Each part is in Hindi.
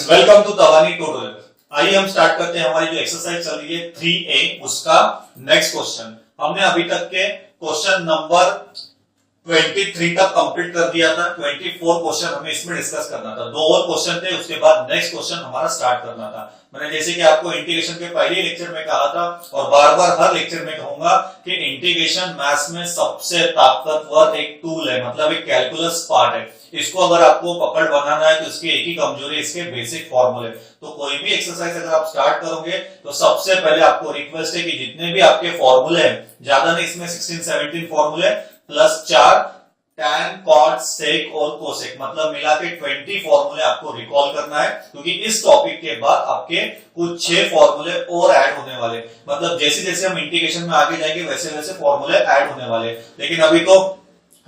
Welcome to तवानी tutorial. आइए हम स्टार्ट करते हैं हमारी जो एक्सरसाइज चल रही है 3A उसका नेक्स्ट क्वेश्चन। हमने अभी तक के क्वेश्चन नंबर 23 तक कंप्लीट कर दिया था। 24 क्वेश्चन हमें इसमें डिस्कस करना था। दो और क्वेश्चन थे, उसके बाद नेक्स्ट क्वेश्चन हमारा स्टार्ट करना था। मैंने जैसे कि आपको इंटीग्रेशन के पहले लेक्चर में कहा था और बार बार हर लेक्चर में कहूंगा कि इंटीग्रेशन मैथ्स में सबसे ताकतवर एक टूल है, मतलब एक कैलकुलस पार्ट है। इसको अगर आपको पकड़ बनाना है तो इसकी एक ही कमजोरी, इसके बेसिक फॉर्मूले। तो कोई भी एक्सरसाइज अगर आप स्टार्ट करोगे तो सबसे पहले आपको रिक्वेस्ट है कि जितने भी आपके फॉर्मूले हैं, ज्यादा नहीं, इसमें 16-17 फॉर्मूले प्लस 4 tan, cot, sec और cosec, मतलब मिला के 20 फॉर्मूले आपको रिकॉल करना है, क्योंकि इस टॉपिक के बाद आपके कुछ 6 फॉर्मूले और ऐड होने वाले। मतलब जैसे जैसे हम इंटीग्रेशन में आगे जाएंगे वैसे वैसे फॉर्मूले ऐड होने वाले। लेकिन अभी तो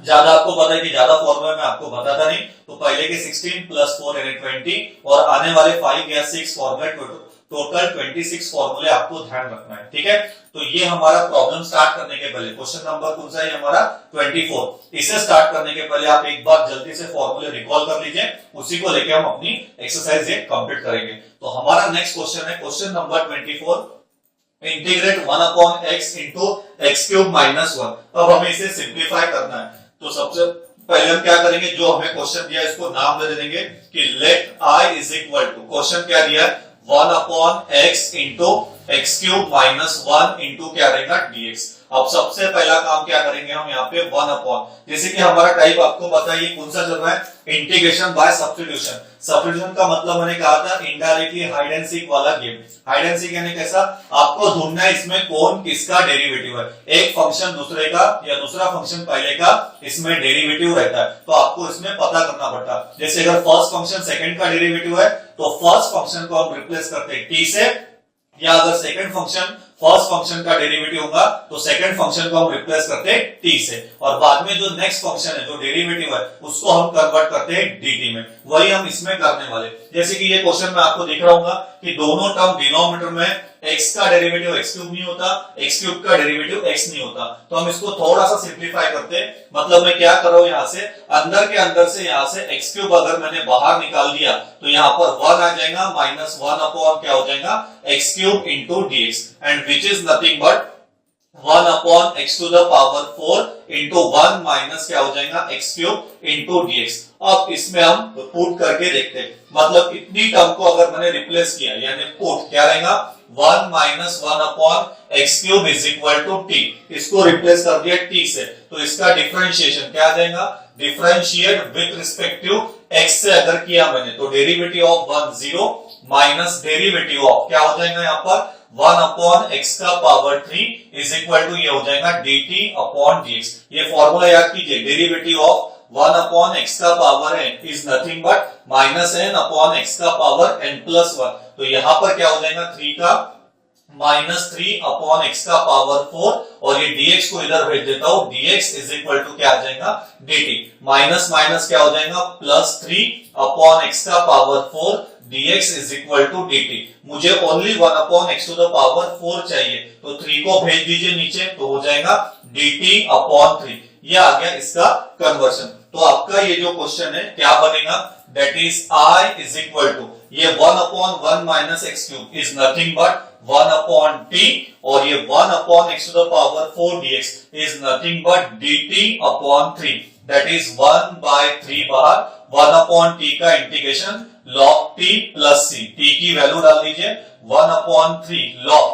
ज्यादा आपको पता है कि ज्यादा फॉर्मूला मैं आपको बताता नहीं, तो पहले के 16 प्लस 4 यानी 20 और आने वाले 5 या 6 फॉर्मूले, टोटल 26 फॉर्मूले आपको ध्यान रखना है। ठीक है, तो ये हमारा प्रॉब्लम स्टार्ट करने के पहले क्वेश्चन नंबर कौन सा है हमारा 24। इसे स्टार्ट करने के पहले आप एक बार जल्दी से फॉर्मूले रिकॉल कर लीजिए, उसी को लेके हम अपनी एक्सरसाइज ये कंप्लीट करेंगे। तो हमारा नेक्स्ट क्वेश्चन है question number 24, integrate 1/x into x cube minus 1। अब हमें इसे सिंप्लीफाई करना है, तो सबसे पहले हम क्या करेंगे, जो हमें क्वेश्चन दिया है इसको नाम दे देंगे कि let I is equal to, question क्या दिया है 1/x into x cube minus 1 into क्या रहेगा dx। अब सबसे पहला काम क्या करेंगे हम यहाँ पे 1/, जैसे कि हमारा टाइप आपको बताइए कौन सा चल रहा है, इंटीग्रेशन बाय सब्स्टिट्यूशन। सब्स्टिट्यूशन का मतलब मैंने कहा था इनडायरेक्टली हाइड एंड सीक वाला गेम। हाइड एंड सीक यानी कैसा, आपको ढूंढना है इसमें कौन किसका डेरिवेटिव है। एक फंक्शन दूसरे का या दूसरा फंक्शन पहले का इसमें डेरिवेटिव रहता है, तो आपको इसमें पता करना पड़ता है। जैसे अगर फर्स्ट फंक्शन सेकंड का डेरिवेटिव है तो फर्स्ट फंक्शन को हम रिप्लेस करते हैं t से, या अगर सेकंड फंक्शन फर्स्ट फंक्शन का डेरिवेटिव होगा तो सेकंड फंक्शन को हम रिप्लेस करते हैं t से, और बाद में जो नेक्स्ट फंक्शन है जो डेरिवेटिव है उसको हम कन्वर्ट करते हैं dt में। वही हम इसमें करने वाले। जैसे कि ये क्वेश्चन में आपको दिख रहा होगा कि दोनों टर्म डिनोमिनेटर में x का डेरिवेटिव x क्यूब नहीं होता, x क्यूब का डेरिवेटिव x नहीं होता, तो हम इसको थोड़ा सा सिंप्लीफाई करते हैं। मतलब मैं क्या कर रहा हूं, यहाँ से अंदर के अंदर से यहाँ से x क्यूब अगर मैंने बाहर निकाल दिया तो यहाँ पर 1 आ जाएगा, माइनस 1/, क्या हो जाएगा x cube into dx, and which is nothing but 1/x to the power 4 into 1 minus क्या हो जाएगा x क्यूब इंटू dx। अब इसमें हम पुट करके देखते हैं, मतलब इतनी टर्म को अगर मैंने रिप्लेस किया यानी पुट क्या रहेगा 1 minus 1/x cube is equal to t। इसको रिप्लेस कर दिया t से, तो इसका डिफरेंशिएशन क्या आ जाएगा, differentiate with respect to x से अगर किया मैंने तो derivative of 1 0 minus derivative of क्या हो जाएगा यहाँ पर 1/x का पावर 3 इज इक्वल टू ये हो जाएगा dt अपॉन dx। ये फॉर्मूला याद कीजिए, डेरिवेटिव ऑफ 1/x का power n is nothing but minus n upon x का पावर n प्लस 1। तो यहां पर क्या हो जाएगा 3 का माइनस 3 अपॉन x का पावर 4, और ये dx को इधर भेज देता हूं, dx इज इक्वल टू क्या आ जाएगा dt, माइनस माइनस क्या हो जाएगा प्लस 3 अपॉन x का power 4, dx is equal to dt। मुझे only 1/x to the power 4 चाहिए, तो 3 को भेज दीजिए नीचे, तो हो जाएगा dt अपॉन 3। ये आ गया इसका कन्वर्शन। तो आपका ये जो क्वेश्चन है क्या बनेगा, that is I is equal to ये 1/1 minus x cube is nothing but 1/t, और ये 1/x to the power 4 dx is nothing but dt upon 3, that is 1/3 बाहर, 1/t का integration log t plus c, t की वैल्यू डाल दीजिए 1/3 log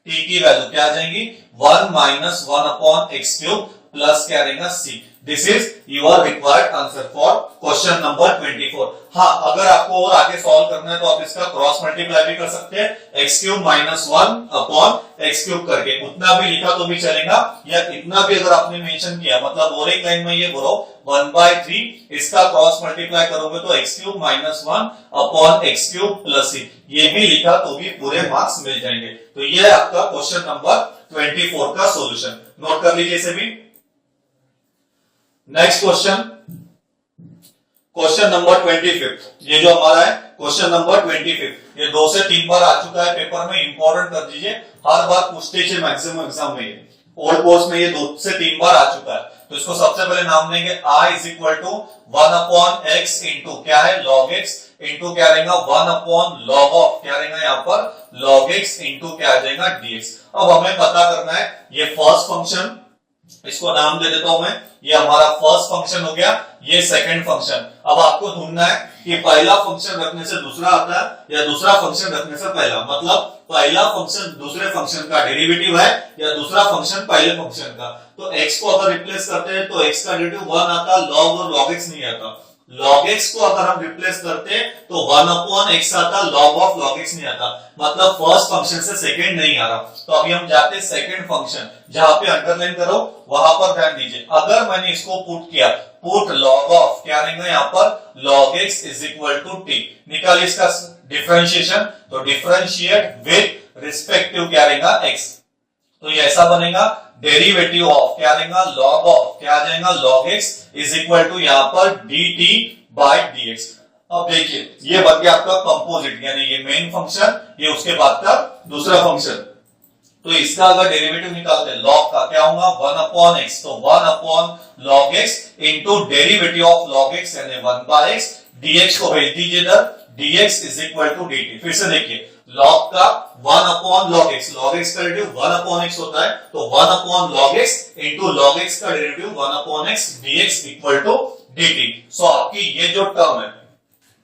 t की वैल्यू क्या आ जाएगी 1 माइनस 1/x क्यूब प्लस क्या रहेगा c। This is your required answer for question number 24। हाँ, अगर आपको और आगे सॉल्व करना है तो आप इसका क्रॉस मल्टीप्लाई भी कर सकते हैं, x cube minus 1/x cube करके, उतना भी लिखा तो भी चलेगा, या इतना भी अगर आपने मेंशन किया, मतलब और एक लाइन में ये बोलो 1/3, इसका क्रॉस मल्टीप्लाई करोगे तो x cube minus 1/x cube plus c, ये भी लिखा तो भी पूरे मार्क्स मिल जाएंगे। तो ये है आपका क्वेश्चन नंबर 24 का सोल्यूशन, नोट कर लीजिए इसे भी। नेक्स्ट क्वेश्चन, क्वेश्चन नंबर 25, ये जो हमारा है क्वेश्चन नंबर 25, ये 2 से 3 बार आ चुका है पेपर में, इंपॉर्टेंट कर दीजिए, हर बार पूछते हैं मैक्सिमम एग्जाम में, ये ओल्ड कोर्स में ये 2 से 3 बार आ चुका है। तो इसको सबसे पहले नाम देंगे I is equal to 1/x into क्या है log x इंटू क्या रहेगा 1/log ऑफ क्या रहेगा यहाँ पर log x इंटू क्या आ जाएगा dx। अब हमें पता करना है ये फर्स्ट फंक्शन, इसको नाम दे देता हूं मैं, ये हमारा फर्स्ट फंक्शन हो गया, ये सेकंड फंक्शन। अब आपको ढूंढना है कि पहला फंक्शन रखने से दूसरा आता है या दूसरा फंक्शन रखने से पहला, मतलब पहला फंक्शन दूसरे फंक्शन का डेरिवेटिव है या दूसरा फंक्शन पहले फंक्शन का। तो x को अगर रिप्लेस करते हैं तो x का डेरिवेटिव 1 आता, log और log x नहीं आता। log x को अगर हम रिप्लेस करते हैं तो 1/x आता, log ऑफ log x नहीं आता, मतलब फर्स्ट फंक्शन से सेकंड नहीं आ रहा। तो अभी हम जाते हैं सेकंड फंक्शन, जहां पे अंडरलाइन करो वहां पर ध्यान दीजिए। अगर मैंने इसको पुट किया, पुट log ऑफ क्या रहेगा यहाँ पर log x is equal to t, निकालिए इसका डिफरेंशिएशन, तो डिफरेंशिएट विद रिस्पेक्टिव क्या रहेगा x, तो ये ऐसा बनेगा डेरिवेटिव ऑफ क्या रहेगा log ऑफ क्या आ जाएगा log x is equal to यहाँ पर dt बाय dx। अब देखिए ये बन गया आपका कंपोजिट, यानी ये मेन फंक्शन, ये उसके बाद का दूसरा फंक्शन। तो इसका अगर डेरिवेटिव निकालते हैं log का क्या होगा 1/x, तो 1/log x into derivative of log x यानी 1/x, dx को भेज दीजिए इधर, dx is equal to dt। फिर से देखिए log का 1/log x, log x का डेरिवेटिव 1/x होता है, तो 1/log x into log x का derivative 1/x dx equal to dt। So आपकी ये जो टर्म है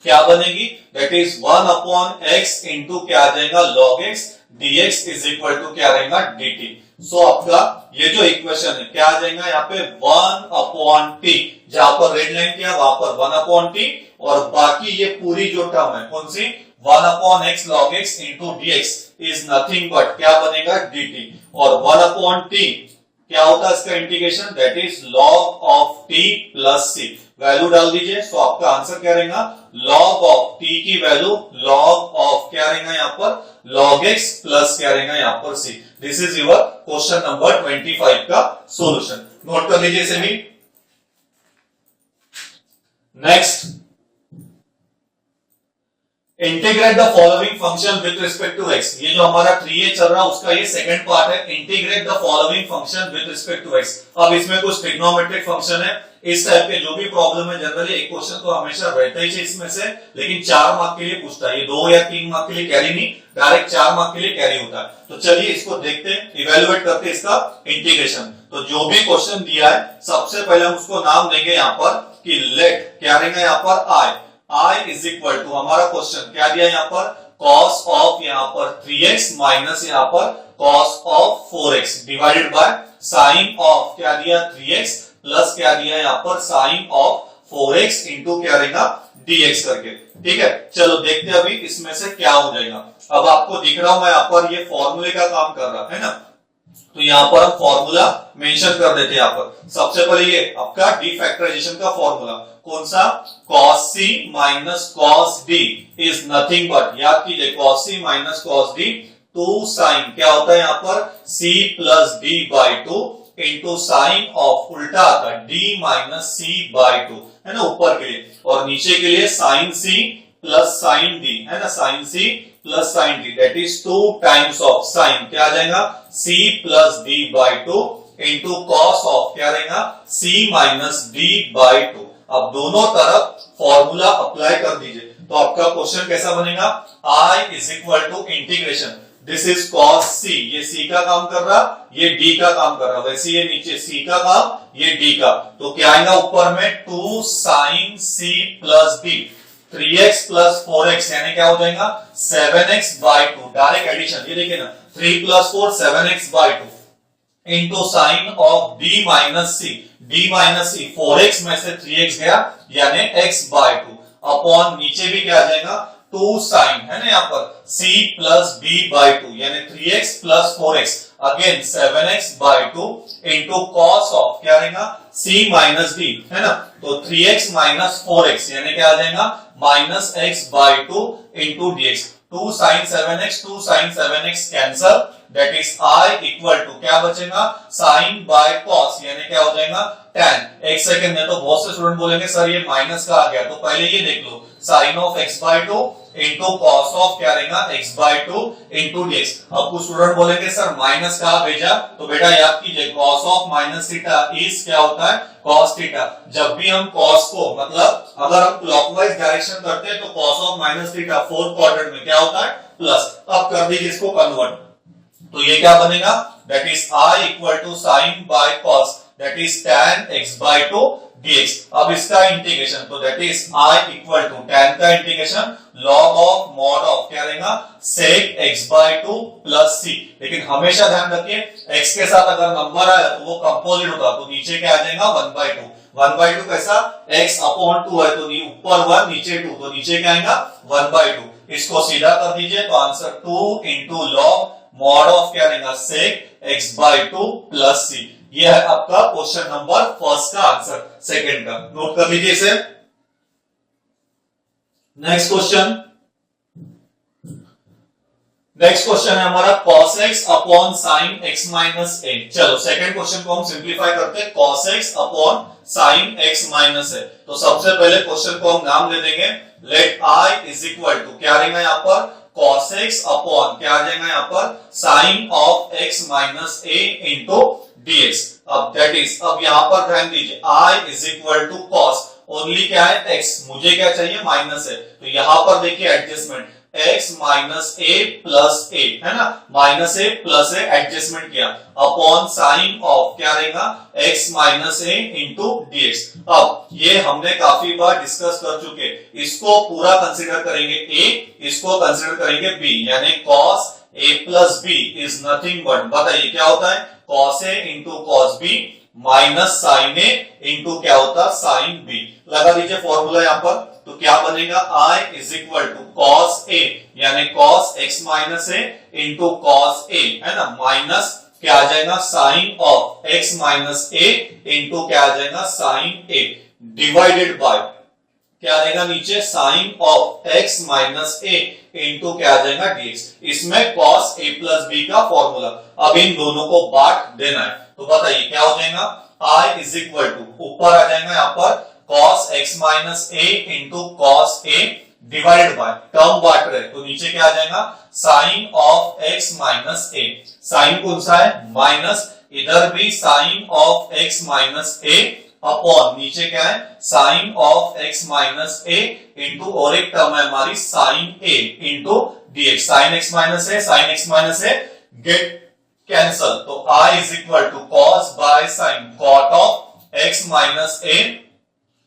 क्या बनेगी, दैट इज 1/x इंटू क्या आ जाएगा log x dx is equal to क्या रहेगा dt। सो आपका ये जो इक्वेशन है क्या आ जाएगा यहाँ पे 1/t, जहां पर रेड लाइन किया वहां पर 1/t, और बाकी ये पूरी जो टर्म है कौन सी 1/x log x into dx is nothing but क्या बनेगा dt, और 1/t क्या होता है इसका integration, that is log of t plus c। Value डाल दीजिए, तो आपका आंसर क्या रहेगा log of t की वैल्यू log of क्या रहेगा यहाँ पर log x प्लस क्या रहेगा यहाँ पर c। This is your question number 25 का सॉल्यूशन, नोट कर लीजिए इसे भी। Next, integrate the following function with respect to x। ये जो हमारा 3a चल रहा है उसका ये सेकंड पार्ट है, integrate the following function with respect to x। अब इसमें कुछ ट्रिग्नोमेट्रिक फंक्शन है, इस टाइप के जो भी प्रॉब्लम है जनरली एक क्वेश्चन तो हमेशा रहता ही है इसमें से, लेकिन 4 मार्क के लिए पूछता है, ये 2 या 3 मार्क के लिए कैरी नहीं, डायरेक्ट 4 मार्क के लिए कैरी होता है। तो चलिए इसको देखते हैं, इवेल्युएट करते हैं इसका इंटीग्रेशन। तो जो भी क्वेश्चन दिया है सबसे पहले हम उसको नाम देंगे यहाँ पर कि लेट क्या रहेगा यहाँ पर I इज इक्वल टू, हमारा क्वेश्चन क्या दिया यहाँ पर cos ऑफ यहाँ पर 3x माइनस यहाँ पर cos of 4x divided by sine of क्या दिया 3x प्लस क्या दिया यहाँ पर साइन ऑफ 4x इंटू क्या रहेगा dx करके। ठीक है, चलो देखते हैं अभी इसमें से क्या हो जाएगा। अब आपको दिख रहा हूं मैं यहाँ पर ये फॉर्मूले का काम कर रहा है ना, तो यहाँ पर हम फॉर्मूला मेंशन कर देते हैं। यहाँ पर सबसे पहले ये आपका डी फैक्टराइजेशन का फॉर्मूला कौन सा, cos c minus cos d is nothing but, याद कीजिए cos c minus cos d 2 sine क्या होता है यहाँ पर c plus d by 2 into sine of उल्टा आता है d माइनस c बाई 2 है ना ऊपर के लिए, और नीचे के लिए sine c plus sine d है ना, sine c plus sine d that is 2 times of sine क्या आ जाएगा c plus d by 2 into cos of क्या रहेगा c माइनस d बाई 2। अब दोनों तरफ फॉर्मूला अप्लाई कर दीजिए, तो आपका क्वेश्चन कैसा बनेगा, I is equal to integration, this is cos c, ये c का काम कर रहा, ये d का काम कर रहा, वैसे ये नीचे c का काम, ये d का, तो क्या आएगा ऊपर में 2 sine c plus d, 3x plus 4x यानी क्या हो जाएगा 7x बाई 2, डायरेक्ट एडिशन, ये देखिए ना 3 plus 4 7x by 2 into sine of d minus c 4x में से 3x गया यानी x बाय 2 अपॉन नीचे भी क्या आ जाएगा 2 साइन है ना यहाँ पर c प्लस d बाय 2 यानी 3x plus 4x again 7x by 2 into cos of क्या रहेगा c माइनस d है ना, तो 3x माइनस 4x यानी क्या आ जाएगा minus x by 2 into dx, 2 sin 7x cancel, that is I equal to क्या बचेगा साइन बाय कॉस यानी क्या हो जाएगा tan। एक सेकंड में तो बहुत से स्टूडेंट बोलेंगे सर ये माइनस का आ गया, तो पहले ये देख लो sine of x by 2 into cos of क्या रहेगा x/2 इंटू dx। अब कुछ स्टूडेंट बोलेंगे सर माइनस कहां भेजा, तो बेटा याद कीजिए cos of minus theta is क्या होता है कॉस थीटा। जब भी हम कॉस को मतलब अगर हम क्लॉकवाइज डायरेक्शन करते हैं तो cos of minus theta fourth quadrant में क्या होता है प्लस। अब कर दीजिए इसको कन्वर्ट, तो ये क्या बनेगा that is I equal to sine by cos that is tan x/2 dx। अब इसका इंटीग्रेशन तो that is I equal to tan का integration log of mod of क्या रहेगा sec x/2 प्लस c। लेकिन हमेशा ध्यान रखिए x के साथ अगर नंबर आया तो वो कंपोजिट होगा, तो नीचे क्या आ जाएगा 1/2। 1/2 कैसा x अपॉन 2 है तो ऊपर 1 नीचे 2, तो नीचे क्या आएगा 1/2। इसको सीधा कर दीजिए तो answer 2 into log mod of क्या रहेगा sec x/2 प्लस c। ये है आपका क्वेश्चन नंबर फर्स्ट का आंसर। सेकंड का नोट कर लीजिए इसे। नेक्स्ट क्वेश्चन है हमारा cos x upon sin x minus a। चलो सेकंड क्वेश्चन को हम सिंप्लीफाई करते हैं cos x upon sin x minus a। तो सबसे पहले क्वेश्चन को हम नाम दे देंगे let I is equal to क्या रहेगा यहाँ पर cos x अपॉन क्या आ जाएगा यहाँ पर sin of x minus a into dx। अब दैट इज अब यहाँ पर ध्यान दीजिए I is equal to cos only क्या है x, मुझे क्या चाहिए माइनस है, तो यहाँ पर देखिए adjustment x minus a plus a है ना, minus a plus a adjustment किया अपॉन साइन ऑफ क्या रहेगा x minus a into dx। अब ये हमने काफी बार डिस्कस कर चुके, इसको पूरा कंसीडर करेंगे a, इसको कंसीडर करेंगे b, यानी cos a plus b is nothing but बताइए क्या होता है cos a into cos b minus sine a into क्या होता है साइन b। लगा दीजिए फॉर्मूला यहाँ पर, तो क्या बनेगा I is equal to cos a यानी cos x minus a into cos a है ना माइनस क्या आ जाएगा sine of x minus a into क्या आ जाएगा साइन a डिवाइडेड बाय क्या रहेगा नीचे sine of x minus a into क्या आ जाएगा dx। इसमें cos a प्लस b का फॉर्मूला, अब इन दोनों को बांट देना है, तो बताइए क्या हो जाएगा I इज इक्वल टू ऊपर आ जाएगा यहाँ पर cos x minus a into cos a divided by term बांट रहे तो नीचे क्या आ जाएगा sine of x minus a। Sine कौन सा है माइनस, इधर भी sine of x minus a upon नीचे क्या है sine of x minus a into और एक टर्म है हमारी sine a into dx। Sine x minus a get cancel, तो I is equal to cos by sine cot of x minus a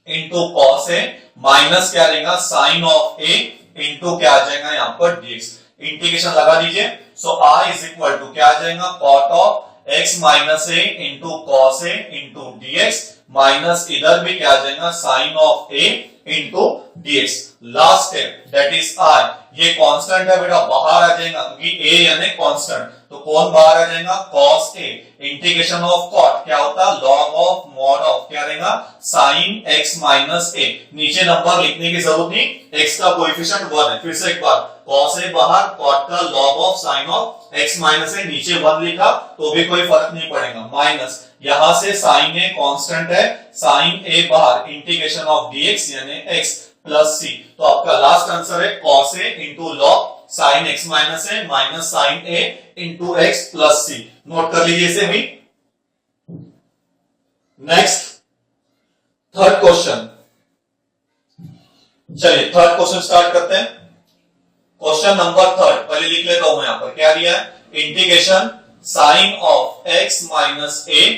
into cos a minus क्या रहेगा साइन ऑफ a इंटू क्या आ जाएगा यहाँ पर dx। इंटीग्रेशन लगा दीजिए, so I is equal to क्या आ जाएगा cot of x minus a into cos a into dx minus इधर भी क्या आ जाएगा sine of a into dx। Last step that is I, ये कांस्टेंट है बेटा बाहर आ जाएगा क्योंकि a यानी कांस्टेंट, तो कौन बाहर आ जाएगा cos a integration of cot क्या होता है log ऑफ मॉड ऑफ क्या रहेगा साइन x माइनस a। नीचे नंबर लिखने की जरूरत नहीं, x का कोएफिशिएंट 1 है, फिर से एक बार cos a बाहर cot का log of sine of x minus a, नीचे 1 लिखा तो भी कोई फर्क नहीं पड़ेगा माइनस यहां से साइन a कांस्टेंट है, साइन a बाहर इंटीग्रेशन ऑफ dx यानी x प्लस c। तो आपका लास्ट आंसर है cos a इंटू log sine x minus a minus sine a into x plus c। Note कर लीजिए इसे भी। नेक्स्ट थर्ड क्वेश्चन, चलिए थर्ड क्वेश्चन स्टार्ट करते हैं। क्वेश्चन नंबर थर्ड पहले लिख लेता हूं मैं यहाँ पर क्या दिया है integration sine of x minus a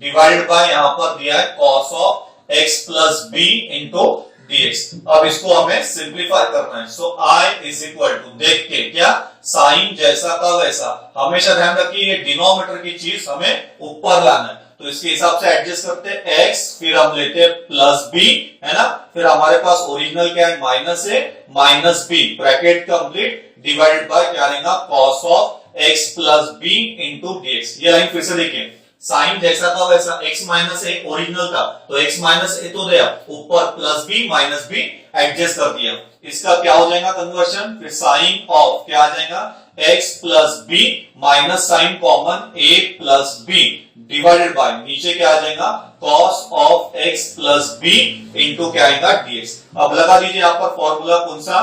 divided by यहां पर दिया है cos of x plus b into dx। अब इसको हमें सिंप्लीफाई करना है, so I is equal to देख के क्या साइन जैसा का वैसा, हमेशा ध्यान रखिए ये डिनोमिनेटर की चीज हमें ऊपर लाना है, तो इसके हिसाब से एडजस्ट करते हैं x, फिर हम लेते हैं प्लस b है ना, फिर हमारे पास ओरिजिनल क्या है minus a minus b bracket complete divided by क्या रहेगा cos of x plus b into dx। ये लाइन फिर से देखिए साइन जैसा था वैसा x माइनस a ओरिजिनल था तो x माइनस a तो दिया ऊपर plus b minus b adjust कर दिया, इसका क्या हो जाएगा कन्वर्शन, फिर साइन ऑफ क्या आ जाएगा x plus b minus sine common a plus b divided by नीचे क्या आ जाएगा cos of x plus b into क्या आएगा dx। अब लगा दीजिए यहाँ पर फॉर्मूला कौन सा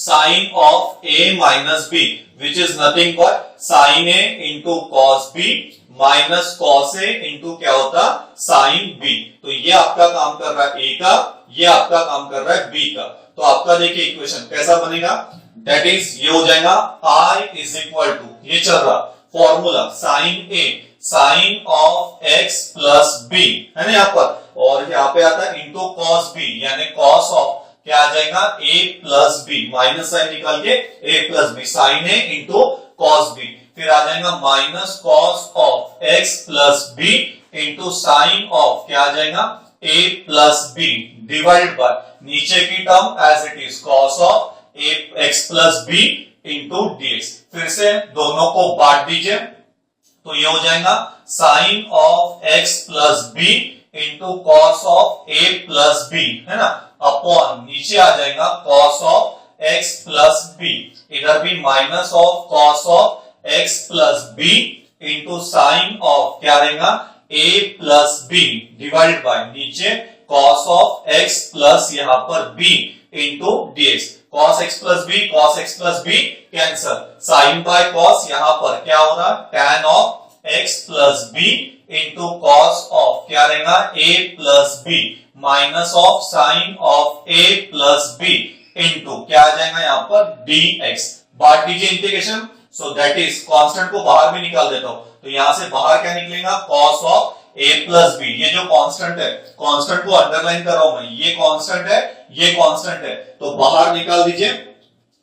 sine of A minus B which is nothing but sine A into cos B minus cos A into क्या होता साइन बी। तो ये आपका काम कर रहा है ए का, ये आपका काम कर रहा है बी का। तो आपका देखिए इक्वेशन कैसा बनेगा, दैट इज ये हो जाएगा I इज इक्वल टू, ये चल रहा formula sine A sine of X plus B है ना यहाँ पर, और यहाँ पे आता है इंटू कॉस बी यानी कॉस ऑफ क्या आ जाएगा a plus B, minus sine निकाल के a plus B, sine A into cos B, फिर आ जाएगा minus cos of x plus B into sine of क्या आ जाएगा a plus B divide by नीचे की term as it is cos of a x plus B into dx। फिर से दोनों को बांट दीजिए तो ये हो जाएगा sine of x plus B into cos of a plus B है ना, अपॉन नीचे आ जाएगा cos of x plus B, इधर भी minus of cos of x plus B into sine of क्या रहेगा a plus B divide by नीचे कॉस ऑफ x प्लस यहाँ पर b into dx। Cos x plus B cancel, sine by cos यहाँ पर क्या हो रहा tan of x plus B into cos of क्या रहेगा a plus B minus of sine of a plus B into क्या आ जाएगा यहाँ पर dx। बांट दीजिए integration, so that is constant को बाहर भी निकाल देता हूं तो यहां से बाहर क्या निकलेगा cos of a plus B, ये जो कांस्टेंट है, कांस्टेंट को अंडरलाइन कर रहा हूं मैं, ये कांस्टेंट है ये कांस्टेंट है तो बाहर निकाल दीजिए।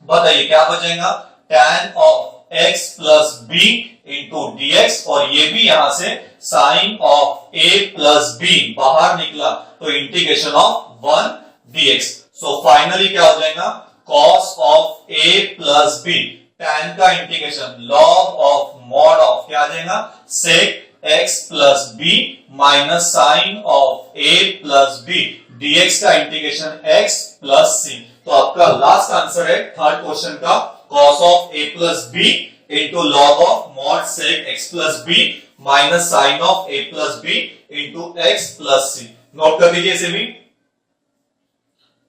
बताइए क्या बचेगा tan of x plus B into dx, और ये भी यहां से sine of a plus B बाहर निकला तो integration of 1 dx। So finally क्या हो जाएगा cos of a plus B, tan का integration log of mod of क्या आ जाएगा sec x plus B minus sine of a plus B dx का इंटीग्रेशन x प्लस c। तो आपका लास्ट आंसर है थर्ड क्वेश्चन का cos of a plus B into log of mod sec x plus B minus sine of a plus B into x plus c। Note कर लीजिए इसे भी।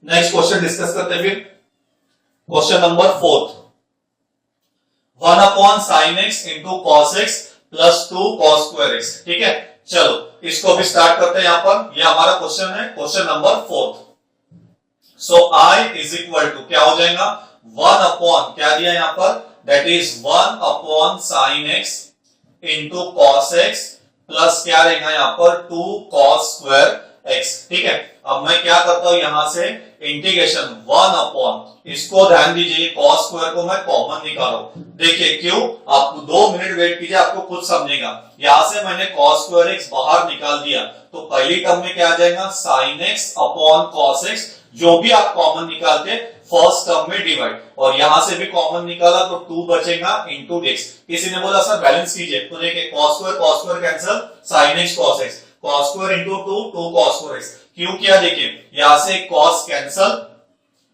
नेक्स्ट क्वेश्चन डिस्कस करते हैं फिर, question number 4, 1 upon sine X into cos X plus 2 cos square x. ठीक है, चलो इसको भी स्टार्ट करते हैं। यहां पर यह हमारा क्वेश्चन है, question number 4। So I is equal to क्या हो जाएगा 1 अपॉन क्या दिया यहां पर, that is 1 upon sine X into cos X plus क्या रहेगा यहां पर 2 कॉस स्क्वायर एक्स। ठीक है, अब मैं क्या करता हूं यहां से इंटीग्रेशन 1 अपॉन, इसको ध्यान दीजिए कॉस स्क्वायर को मैं कॉमन निकालो। देखिए क्यों, आप 2 मिनट वेट कीजिए आपको खुद समझेगा। यहां से मैंने कॉस स्क्वायर एक्स बाहर निकाल दिया तो पहली टर्म में क्या आ जाएगा sine x upon cos x, जो भी आप कॉमन निकालते फर्स्ट टर्म में डिवाइड, और यहां से भी कॉमन निकाला तो 2 बचेगा इंटू एक्स। किसी ने बोला सर बैलेंस कीजिए, तो देखिए cos square cancel, sine x cos x, cos square into 2 cos square x. क्यों किया देखिए, यहां से कॉस कैंसल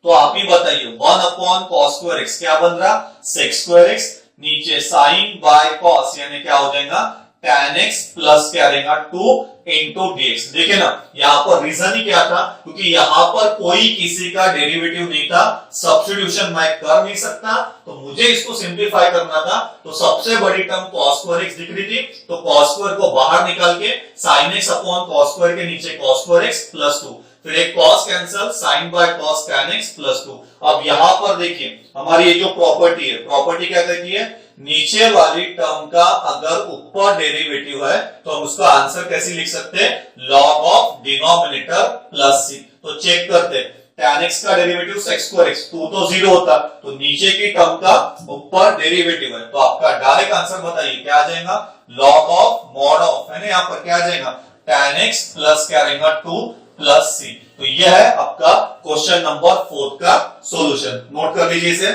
तो आप ही बताइए 1 अपॉन कॉस स्क्वायर एक्स क्या बन रहा सेक स्क्वायर एक्स, नीचे साइन बाय कॉस यानी क्या हो जाएगा tan x प्लस क्या रहेगा 2 इंटू dx। देखिए ना यहां पर रीजन ही क्या था, क्योंकि यहां पर कोई किसी का डेरिवेटिव नहीं था, सब्स्टिट्यूशन मैं कर नहीं सकता, तो मुझे इसको सिंप्लीफाई करना था। तो सबसे बड़ी टर्म cos स्क्वायर x दिख रही थी, तो cos स्क्वायर को बाहर निकाल के sin x upon cos square के नीचे cos स्क्वायर x प्लस 2, फिर एक cos cancel, sin by cos tan x plus 2। अब यहां पर देखिए हमारी ये जो प्रॉपर्टी है, प्रॉपर्टी क्या कहती है, नीचे वाली टर्म का अगर ऊपर डेरिवेटिव है तो हम उसका आंसर कैसे लिख सकते हैं, लॉग ऑफ डिनोमिनेटर प्लस सी। तो चेक करते हैं, tan x का डेरिवेटिव sec स्क्वायर x 2 तो 0 होता, तो नीचे की टर्म का ऊपर डेरिवेटिव है, तो आपका डायरेक्ट आंसर बताइए क्या आ जाएगा, लॉग ऑफ मॉड ऑफ है ना, यहाँ पर क्या आ जाएगा tan x प्लस क्या रहेगा 2 प्लस सी। तो यह है आपका क्वेश्चन नंबर 4 का सॉल्यूशन। नोट कर लीजिए इसे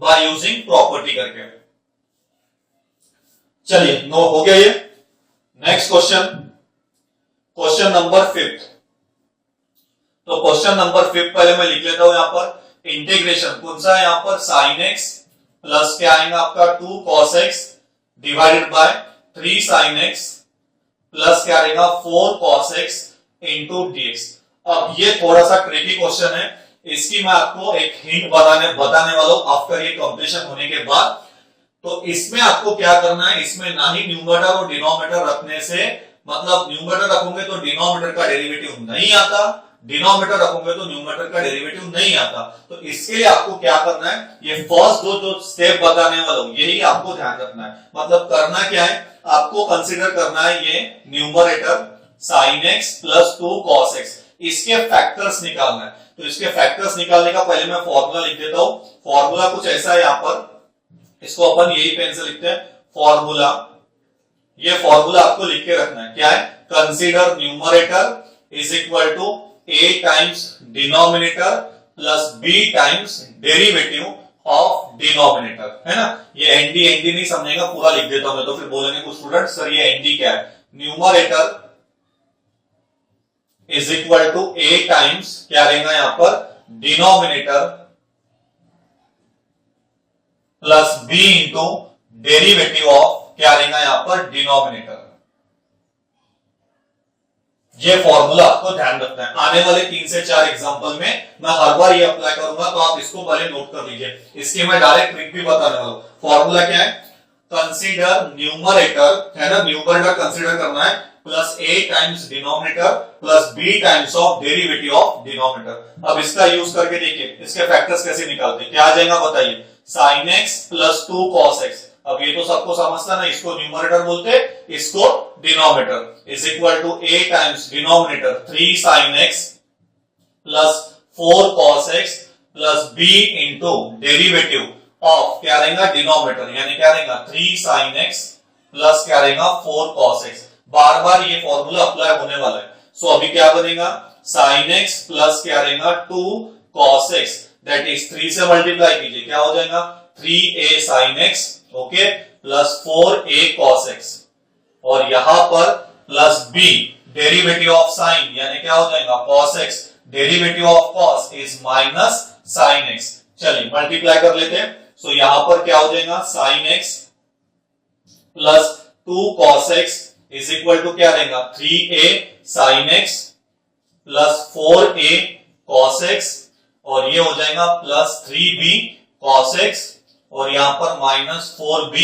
बाय यूजिंग प्रॉपर्टी करके। चलिए नो हो गया ये। Next question, question number 5। तो क्वेश्चन नंबर 5 पहले मैं लिख लेता हूं यहां पर, इंटीग्रेशन कौन सा है यहां पर साइन एक्स प्लस क्या आएगा आपका 2 cos x divided by 3 sine x plus क्या रहेगा 4 कॉस एक्स इंटू dx। अब ये थोड़ा सा ट्रिकी क्वेश्चन है, इसकी मैं आपको एक हिंट बताने वाला हूं आफ्टर ये कंप्लीशन होने के बाद। तो इसमें आपको क्या करना है, इसमें ना ही न्यूमरेटर और डिनोमिनेटर रखने से, मतलब न्यूमरेटर रखोगे तो डिनोमिनेटर का डेरिवेटिव नहीं आता, डिनोमिनेटर रखोगे तो न्यूमरेटर का डेरिवेटिव नहीं आता। तो इसके लिए आपको क्या करना है, ये फर्स्ट जो स्टेप बताने वाला हूं यही आपको ध्यान रखना है। मतलब करना क्या है, आपको कंसीडर करना है ये numerator sin x plus 2 cos x, इसके फैक्टर्स निकालना है। तो इसके फैक्टर्स निकालने का पहले मैं फॉर्मूला लिख देता हूं। फॉर्मूला कुछ ऐसा है, यहां पर इसको अपन यही पेन से लिखते हैं फॉर्मूला। ये फॉर्मूला आपको लिख के रखना है, क्या है, consider numerator is equal to a times denominator plus b times derivative of denominator, है ना। ये एनडी नहीं समझेगा, पूरा लिख देता हूं मैं, तो फिर बोलेंगे कुछ स्टूडेंट सर ये एनडी क्या है। Numerator is equal to a times क्या रहेगा यहां पर, denominator plus b into derivative of क्या रहेगा यहां पर, डिनोमिनेटर। ये फॉर्मूला आपको ध्यान रखना है। आने वाले 3 से 4 एग्जांपल में मैं हर बार ये अप्लाई करूंगा, तो आप इसको पहले नोट कर लीजिए। इसकी मैं डायरेक्ट ट्रिक भी बताने वाला हूं। फॉर्मूला क्या है, कंसीडर न्यूमरेटर, है ना, न्यूमरेटर कंसीडर करना है plus a times denominator plus b times of derivative of denominator. अब इसका यूज करके देखिए इसके फैक्टर्स कैसे निकालते हैं, क्या आ जाएगा बताइए, sin x plus 2 cos x। अब ये तो सबको समझता ना, इसको न्यूमरेटर बोलते, इसको denominator, is equal to a times denominator 3 sin x plus 4 cos x plus b into derivative of क्या रहेगा, डिनोमिनेटर, यानी क्या रहेगा 3 sin x प्लस क्या रहेगा 4 cos x। बार बार ये फॉर्मूला अप्लाई होने वाला है। सो अभी क्या बनेगा, sin x प्लस क्या रहेगा 2 cos x, दैट इज 3 से मल्टीप्लाई कीजिए, क्या हो जाएगा 3a sin x, okay, plus 4a cos x, और यहां पर plus b derivative of sin, यानी क्या हो जाएगा cos x, derivative of cos is minus sin x। चलिए मल्टीप्लाई कर लेते हैं। सो यहां पर क्या हो जाएगा, sin x plus 2 cos x is equal to क्या रहेगा 3a sin x plus 4a cos x, और ये हो जाएगा प्लस 3b cos x, और यहां पर माइनस 4b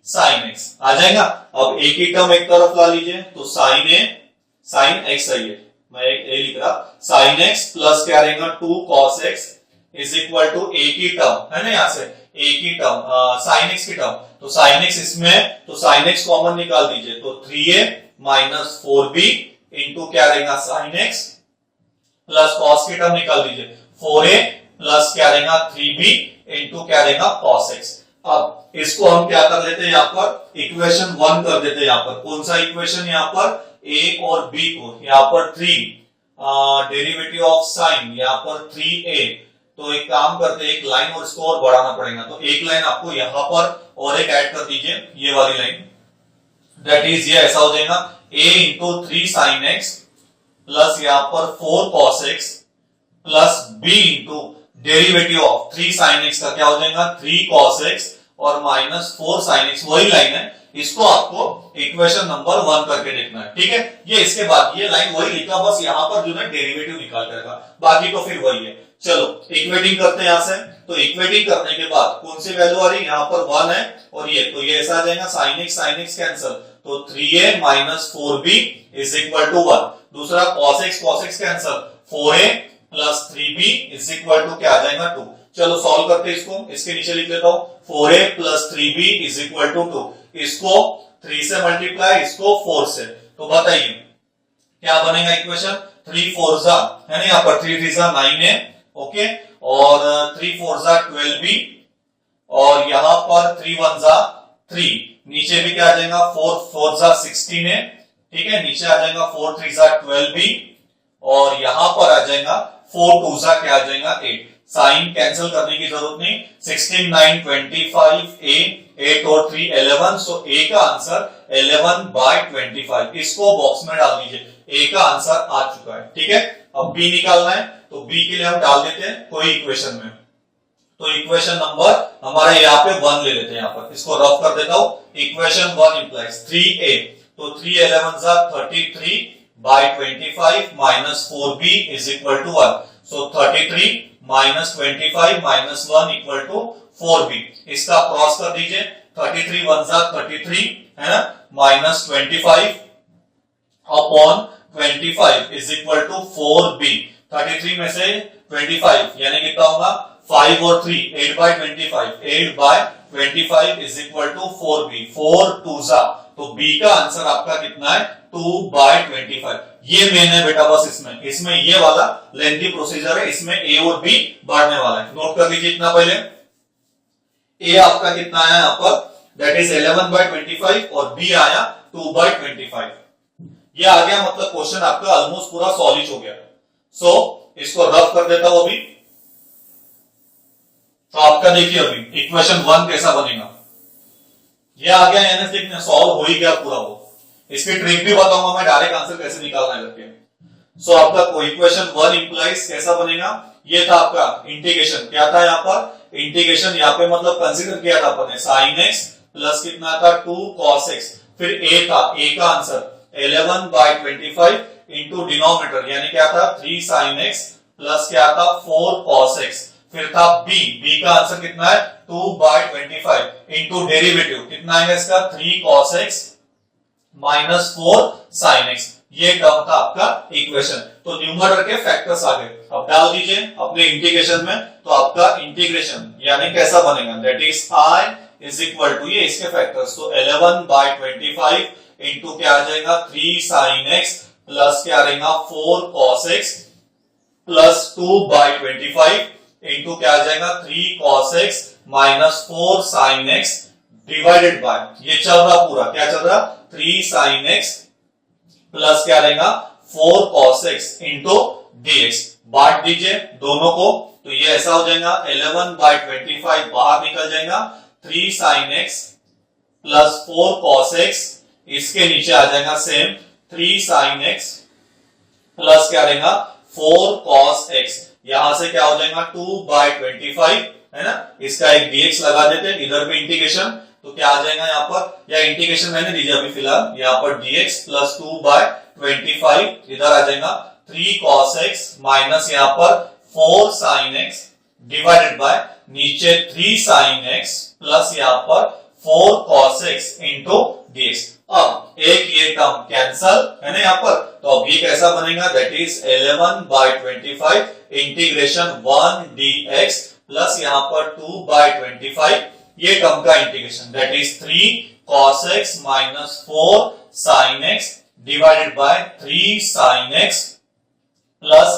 sin x आ जाएगा। अब एक ही टर्म एक तरफ ला लीजिए, तो sin x है, ये मैं एक ए लिख रहा, sin x प्लस क्या रहेगा 2 cos x is equal to एक ही टर्म है ना, यहां से एक ही टर्म sin x की टर्म, तो sin x इसमें, तो sin x कॉमन निकाल दीजिए, तो 3a माइनस 4b इंटू क्या रहेगा sin x प्लस cos की टर्म निकाल दीजिए 4a प्लस क्या रहेगा 3b इंटू क्या रहेगा cos x। अब इसको हम क्या कर लेते हैं, यहां पर इक्वेशन 1 कर देते हैं। यहां पर कौन सा इक्वेशन, यहां पर a और b को, यहां पर 3 डेरिवेटिव ऑफ sin, यहां पर 3a, तो एक काम करते हैं, एक लाइन और इसको और बढ़ाना पड़ेगा, तो एक लाइन आपको यहां पर और एक ऐड कर दीजिए, ये वाली लाइन, दैट इज ये ऐसा हो जाएगा a into 3 sin x plus यहां पर 4 cos x plus b into derivative of 3 sin x का क्या हो जाएगा 3 cos x और माइनस 4 sin x, वही लाइन है, इसको आपको इक्वेशन नंबर 1 करके देखना है, ठीक है। ये इसके बाद ये लाइन वही लिखा, बस यहां पर जो है डेरिवेटिव निकाल कर रखा, बाकी तो फिर वही है। चलो इक्वेटिंग करते हैं यहां से, तो इक्वेटिंग करने के बाद कौन सी वैल्यू आ रही, यहां पर 1 है, और ये तो ये ऐसा आ जाएगा sin x कैंसिल, तो 3a minus 4b is equal to 1। दूसरा cos x cancel, 4a plus 3b is equal to क्या आ जाएगा 2। चलो सॉल्व करते हैं इसको, इसके नीचे लिख लेता हूं 4a plus 3b is equal to 2, इसको 3 से मल्टीप्लाई, इसको 4 से, तो बताइए क्या बनेगा इक्वेशन, 3 4 जा, है ना, यहाँ पर 3 3 जा 9 है, ओके, और 3 4 जा 12b, और यहां पर 3 1 जा 3, नीचे भी क्या आ जाएगा 4 4 जा 16 है, ठीक है, नीचे आ जाएगा 4 3 जा 12b, और यहां पर आ जाएगा 4 2 जा क्या आ जाएगा 8। साइन कैंसिल करने की जरूरत नहीं, 16 9 25 a 8 और 3 11, सो a का आंसर 11/25, इसको बॉक्स में डाल दीजिए, a का आंसर आ चुका है, ठीक है। अब b निकालना है, तो b के लिए हम डाल देते हैं कोई इक्वेशन में, तो इक्वेशन नंबर हमारा यहाँ पे 1 ले लेते हैं, यहाँ पर इसको रफ कर देता हूं, इक्वेशन 1 इंप्लाइज 3a, तो 3 11 जा 33/25 minus 4b is equal to 1, सो 33 -25 -1 इक्वल टू 4b। इसका क्रॉस कर दीजिए, 33 1 जा 33 है ना, -25 upon 25 is equal to 4b। 33 में से 25 यानी कितना होगा 5 और 3 8 by 25, 8 by 25 is equal to 4b। 4 2 जा, तो b का आंसर आपका कितना है 2 बाई 25। ये मेन है बेटा, बस इसमें ये वाला लेंथी प्रोसीजर है, इसमें a और b बढ़ने वाला है। नोट कर लीजिए इतना पहले, a आपका कितना आया यहाँ पर, दैट इज 11 बाई 25 और b आया 2 बाई 25। ये आ गया, मतलब क्वेश्चन आपका ऑलमोस्ट पूरा सॉल्व हो गया। सो इसको रफ कर देता हूं अभी। तो आपका देखिए अभी इक्वेशन 1 कैसा बनेगा, ये आ गया यानी देखिए सॉल्व हो ही गया पूरा। वो इसकी ट्रिक भी बताऊंगा मैं, डायरेक्ट आंसर कैसे निकालना है करके। सो आपका इक्वेशन 1 इंप्लाइज कैसा बनेगा, ये था आपका इंटीग्रेशन। क्या था यहाँ पर इंटीग्रेशन, यहाँ पे मतलब कंसीडर किया था अपन ने sin x प्लस कितना था 2 cos x, फिर a था, a का आंसर 11 बाई 25 इंटू डिनोमिनेटर यानी क्या था 3 sin x प्लस क्या था 4 cos x, फिर था b का आंसर कितना है 2 बाई 25 इंटू डेरिवेटिव कितना आएगा इसका 3 cos x minus 4 sin x। ये टर्म था आपका इक्वेशन। तो न्यूमरेटर के फैक्टर्स आ गए, अब डाल दीजिए अपने इंटीग्रेशन में। तो आपका इंटीग्रेशन यानी कैसा बनेगा, that is i is equal to ये इसके फैक्टर्स, तो 11 बाई 25 इंटू क्या आ जाएगा 3 sin x प्लस क्या रहेगा 4 cos x plus 2 by 25 into क्या आ जाएगा 3 cos x minus 4 sin x divided by ये चल रहा पूरा, क्या चल रहा 3 sin x प्लस क्या रहेगा 4 cos x इंटू dx। बांट दीजिए दोनों को, तो ये ऐसा हो जाएगा 11 बाई 25 बाहर निकल जाएगा, 3 sin x plus 4 cos x, इसके नीचे आ जाएगा सेम 3 sin x प्लस क्या रहेगा 4 cos x। यहां से क्या हो जाएगा 2 बाई 25 है ना, इसका एक dx लगा देते हैं इधर पे इंटीग्रेशन, तो क्या आ जाएगा यहाँ पर, या इंटीग्रेशन रहने दीजिए अभी फिलहाल, यहाँ पर dx प्लस 2 बाई 25 इधर आ जाएगा 3 cos x माइनस यहाँ पर 4 sin x डिवाइडेड बाय नीचे 3 sin x प्लस यहाँ पर 4 cos x इंटू dx। अब एक ये टर्म कैंसल है ना यहाँ पर, तो अब ये कैसा बनेगा, that is 11 by 25 integration 1 dx plus यहाँ पर 2 बाई 25 ये टर्म का integration, that is 3 cos x minus 4 sin x divided by 3 sin x plus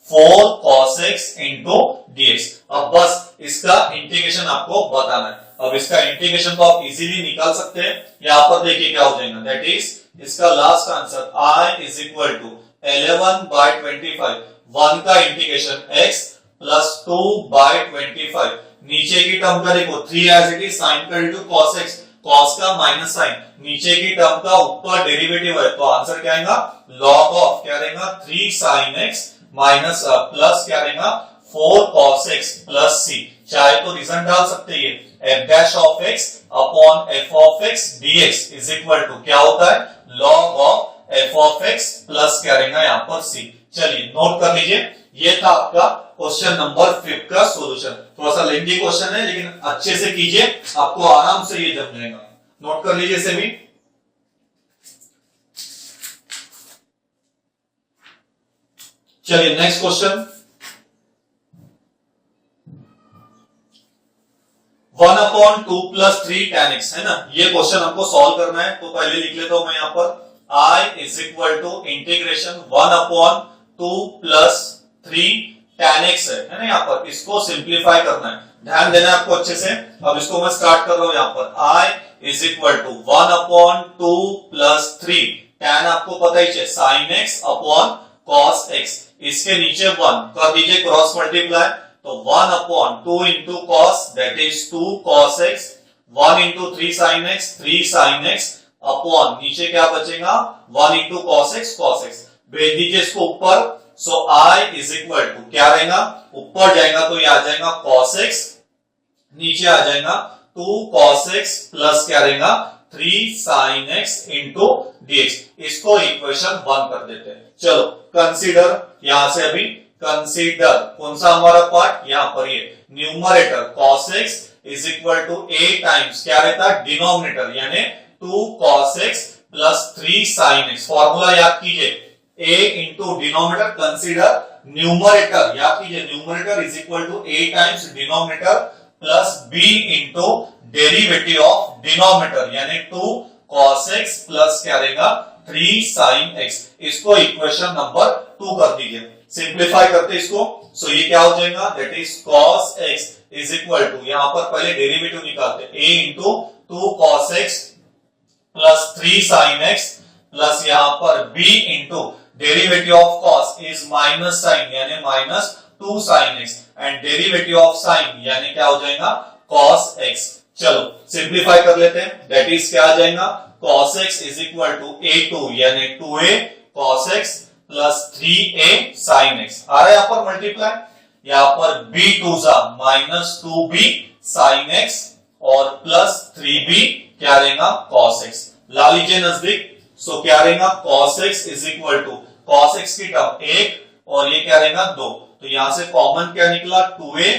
4 cos x into dx। अब बस इसका इंटीग्रेशन आपको बताना है। अब इसका इंटीग्रेशन तो आप इजीली निकाल सकते हैं, यहाँ पर देखिए क्या हो जाएगा, दैट इज इसका last answer i is equal to 11 by 25 1 का इंटीग्रेशन x प्लस 2 बाई 25, नीचे की टर्म का देखो 3 एज इट इज साइन का इंटू cos x, cos का माइनस साइन, नीचे की टर्म का ऊपर डेरिवेटिव है, तो आंसर क्या आएगा log ऑफ क्या रहेगा 3 sin x माइनस प्लस क्या रहेगा 4 cos x प्लस c। चाहे तो रिजल्ट डाल सकते हैं, f dash of x upon f of x dx is equal to क्या होता है log of f of x plus क्या रहेगा यहाँ पर c। चलिए नोट कर लीजिए, ये था आपका क्वेश्चन नंबर 5 का सॉल्यूशन। थोड़ा सा लेंथी क्वेश्चन है लेकिन अच्छे से कीजिए, आपको आराम से ये जम जाएगा। नोट कर लीजिए इसे भी। चलिए next question, 1/2 plus 3 tan x है ना, ये क्वेश्चन हमको सॉल्व करना है। तो पहले लिख लेता हूं मैं यहाँ पर i is equal to integration 1/2 plus 3 tan x है ना, यहाँ पर इसको सिंप्लीफाई करना है, ध्यान देना है आपको अच्छे से। अब इसको मैं स्टार्ट कर रहा हूं यहाँ पर i is equal to 1/2 plus 3 tan आपको पता ही है sin x upon cos x, इसके नीचे 1 कर दीजिए क्रॉस मल्टीप्लाई, तो 1/2 into cos that is 2 cos x, 1 into 3 sin x 3 sin x upon नीचे क्या बचेगा 1 इंटू cos x भेज दीजिए इसको ऊपर। सो i इज इक्वल टू क्या रहेगा, ऊपर जाएगा तो ये आ जाएगा cos x, नीचे आ जाएगा 2 cos x प्लस क्या रहेगा 3 sin x इंटू dx। इसको इक्वेशन 1 कर देते हैं। चलो कंसीडर, यहां से अभी कंसीडर, कौन सा हमारा पार्ट यहां पर ये numerator cos x is equal to a times क्या रहता है डिनोमिनेटर यानी 2 cos x plus 3 sin x। Formula याद कीजिए a into denominator consider numerator, याद कीजिए numerator is equal to a times denominator plus b into derivative of denominator यानी 2 cos x प्लस क्या रहेगा 3 sin x। इसको इक्वेशन नंबर 2 कर दीजिए, सिंप्लीफाई करते इसको। सो ये क्या हो जाएगा that is cos x is equal to, यहां पर पहले डेरिवेटिव निकालते a into 2 cos x plus 3 sin x plus यहां पर b into derivative of cos is minus sine यानी minus 2 sin x and derivative of sine यानी क्या हो जाएगा cos x। चलो सिंप्लीफाई कर लेते हैं, दैट इज क्या आ जाएगा cos x is equal to a2 यानी 2a cos x plus 3a sin x। आ रहा है यहां पर मल्टीप्लाई, यहां पर b2 जा माइनस 2b sin x और प्लस 3b क्या रहेगा cos x। ला लीजिए नजदीक। सो क्या रहेगा cos x is equal to cos x की टर्म 1 और ये क्या रहेगा 2, तो यहां से कॉमन क्या निकला 2a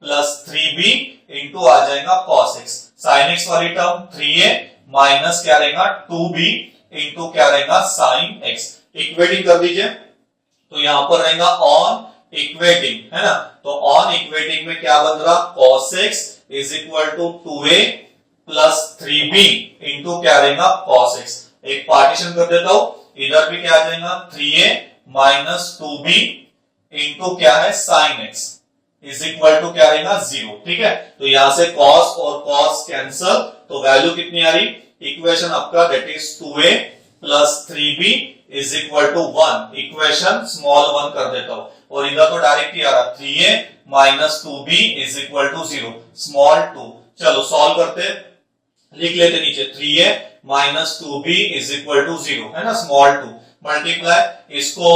प्लस 3b इंटू आ जाएगा cos x, sin x वाली टर्म 3a माइनस क्या रहेगा 2b इंटू क्या रहेगा sin x। इक्वेटिंग कर दीजिए, तो यहां पर रहेगा ऑन इक्वेटिंग है ना, तो ऑन इक्वेटिंग में क्या बन रहा cos x is equal to 2a plus 3b into क्या रहेगा cos x। एक पार्टीशन कर देता हूं, इधर भी क्या आ जाएगा 3a माइनस 2b इंटू क्या है sin x is equal to क्या रहेगा 0। ठीक है, तो यहां से cos और cos कैंसल, तो वैल्यू कितनी आ रही इक्वेशन आपका that is 2a plus 3b is equal to 1। Equation small 1 कर देता हूं और इधर तो डायरेक्ट ही आ रहा 3a minus 2b is equal to 0 small 2। चलो सॉल्व करते, लिख लेते नीचे 3a minus 2b is equal to 0 है ना स्मॉल 2, मल्टीप्लाई इसको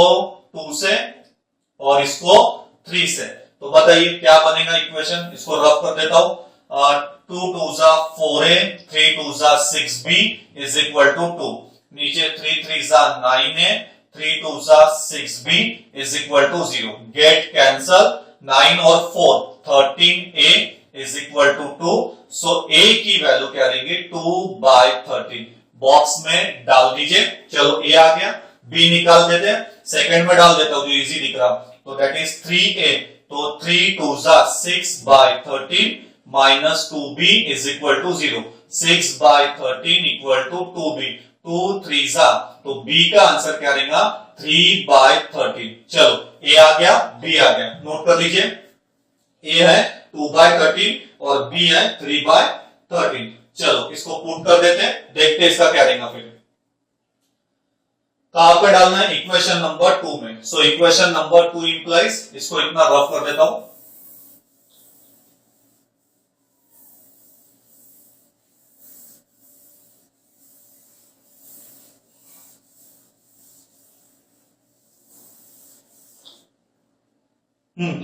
2 से और इसको 3 से, तो बताइए क्या बनेगा इक्वेशन। इसको रफ कर देता हूं, 2 2 जा 4a 3 2 जा 6b इज इक्वल टू 2, नीचे 3 3 जा 9a 3 2 जा 6b is equal to 0। Get cancel, 9 और 4 13a is equal to 2। So a की वैल्यू क्या रहेगी 2/13, बॉक्स में डाल दीजिए। चलो a आ गया, b निकाल देते हैं, सेकंड में डाल देता हूं जो इजी दिख रहा, तो दैट इज 3a, तो 3 2 जा 6/13 minus 2b is equal to 0, 6/13 equal to 2b, 2 3 जा, तो b का आंसर क्या रहेगा 3/13। चलो a आ गया b आ गया, नोट कर लीजिए, a है 2/13 और b है 3/13। चलो इसको पुट कर देते हैं, देखते हैं इसका क्या रहेगा फिर। कहां पे डालना है इक्वेशन नंबर 2 में। सो इक्वेशन नंबर 2 इंप्लाइज, इसको इतना रफ कर देता हूं,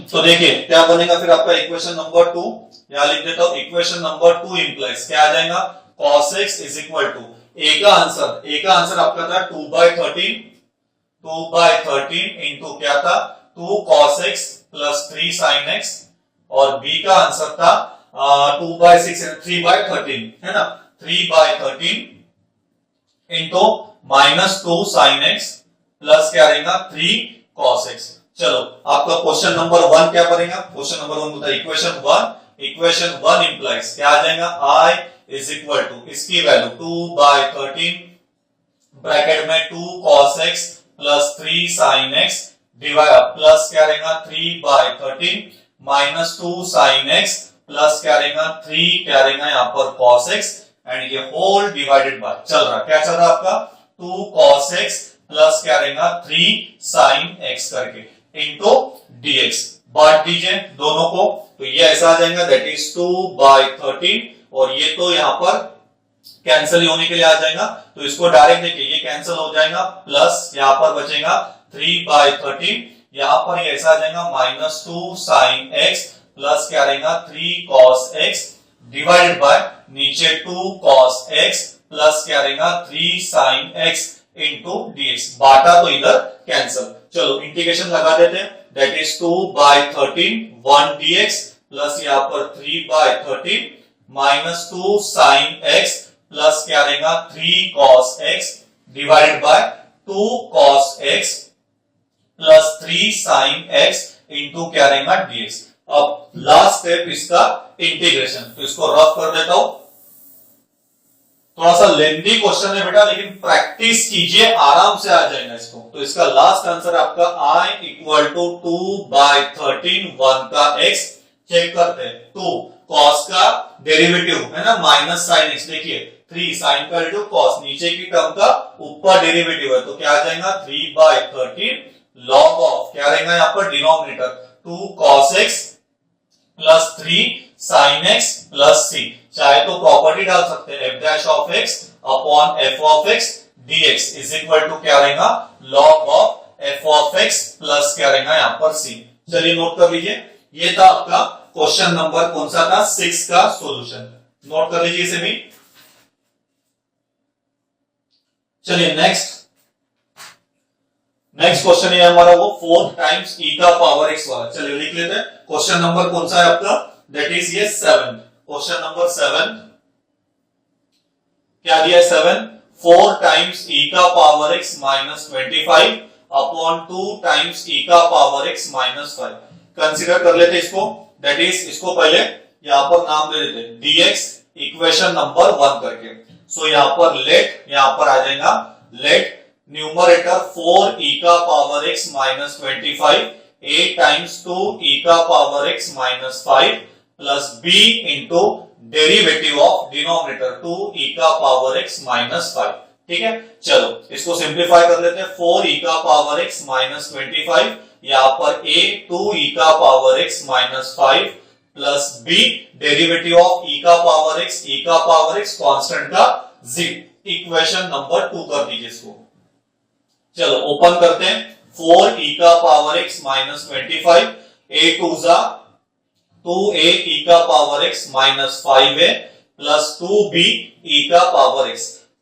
तो देखिए क्या बनेगा फिर आपका इक्वेशन नंबर 2, यहां लिख देता हूं इक्वेशन नंबर 2 इंप्लाइज क्या आ जाएगा cos x is equal to a का आंसर आपका था 2/13 इंटू क्या था 2 cos x plus 3 sin x, और b का आंसर था 2/6 3/13 है ना, 3/13 into minus 2 sin x plus क्या रहेगा 3 cos x। चलो आपका क्वेश्चन नंबर 1 क्या बनेगा, क्वेश्चन नंबर 1 होता है इक्वेशन 1 इंप्लाइज क्या आ जाएगा I इज इक्वल टू इसकी वैल्यू 2/13 ब्रैकेट में 2 cos x plus 3 sin x divide plus क्या रहेगा 3/13 माइनस 2 sin x प्लस क्या रहेगा 3 क्या रहेगा यहाँ पर cos x एंड ये होल डिवाइडेड बाय चल रहा, क्या चल रहा आपका 2 cos x प्लस क्या रहेगा 3 sin x करके इंटू dx, बांट दीजिए दोनों को, तो ये ऐसा आ जाएगा दैट इज 2/13 और ये तो यहां पर कैंसिल होने के लिए आ जाएगा, तो इसको डायरेक्ट देखिए ये कैंसिल हो जाएगा, प्लस यहां पर बचेगा 3/13, यहां पर ये ऐसा आ जाएगा माइनस 2 sin x प्लस क्या रहेगा 3 cos x डिवाइडेड बाय नीचे 2 cos x प्लस क्या रहेगा 3 sin x इंटू dx, बाटा तो इधर कैंसिल। चलो इंटीग्रेशन लगा देते हैं, दैट इज 2/13 1 dx प्लस यहाँ पर 3/13 माइनस 2 sin x प्लस क्या रहेगा 3 cos x divided by 2 cos x plus 3 sin x into क्या रहेगा dx। अब लास्ट स्टेप इसका इंटीग्रेशन, तो इसको रफ कर देता हूं। थोड़ा सा लेंथी क्वेश्चन है बेटा, लेकिन प्रैक्टिस कीजिए, आराम से आ जाएगा इसको। तो इसका लास्ट आंसर आपका i इक्वल टू 2/13 1 का x चेक करते हैं। 2 cos का डेरिवेटिव है ना माइनस sin x, देखिए 3 sin का डेरिवेटिव cos, नीचे की टर्म का ऊपर डेरिवेटिव है तो क्या आ जाएगा 3/13 log ऑफ क्या रहेगा यहाँ पर denominator 2 cos x plus 3 sin x plus c, चाहे तो प्रॉपर्टी डाल सकते हैं f dash of x upon f of x dx is equal to क्या रहेगा log of f of x plus क्या रहेगा यहाँ पर c। चलिए नोट कर लीजिए, ये था आपका क्वेश्चन नंबर कौन सा था 6 का सॉल्यूशन, नोट कर लीजिए इसे भी। चलिए नेक्स्ट क्वेश्चन है हमारा वो 4 टाइम्स e का पावर x वाला। चलिए लिख लेते हैं, क्वेश्चन नंबर कौन सा है आपका, दैट इज ये 7। क्वेश्चन नंबर 7 क्या दिया है 7 4 टाइम्स e का power x minus 25 upon 2 times e का पावर x माइनस 5। कंसीडर कर लेते इसको, दैट इज इसको पहले यहां पर नाम दे देते dx इक्वेशन नंबर 1 करके। सो यहां पर लेट, यहां पर आ जाएगा लेट न्यूमरेटर 4 e का power x minus 25 a times 2 e का power x minus 5 plus b into derivative of denominator 2 e का पावर x माइनस 5। ठीक है, चलो इसको सिंप्लीफाई कर लेते हैं। 4 e का पावर x माइनस 25, यहाँ पर a 2 e का power x minus 5 plus b derivative of e का पावर x कांस्टेंट का z। इक्वेशन नंबर 2 कर दीजिए इसको। चलो ओपन करते हैं, 4 e का पावर x माइनस 25 a 2 जा 2a e का power x minus 5a plus 2b e का पावर x।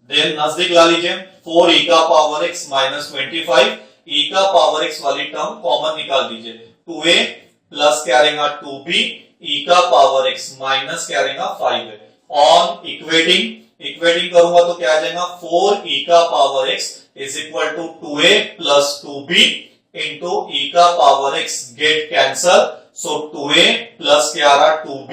देन नजदीक ला लीजिए, 4 e का पावर x माइनस 25 e का पावर x वाली टर्म कॉमन निकाल दीजिए, 2a प्लस क्या रहेगा 2b e का पावर x माइनस क्या रहेगा 5a। ऑन इक्वेटिंग करूंगा तो क्या आ जाएगा 4 e का power x is equal to 2a plus 2b into e का power x, get cancel, so 2a plus क्या आ रहा 2b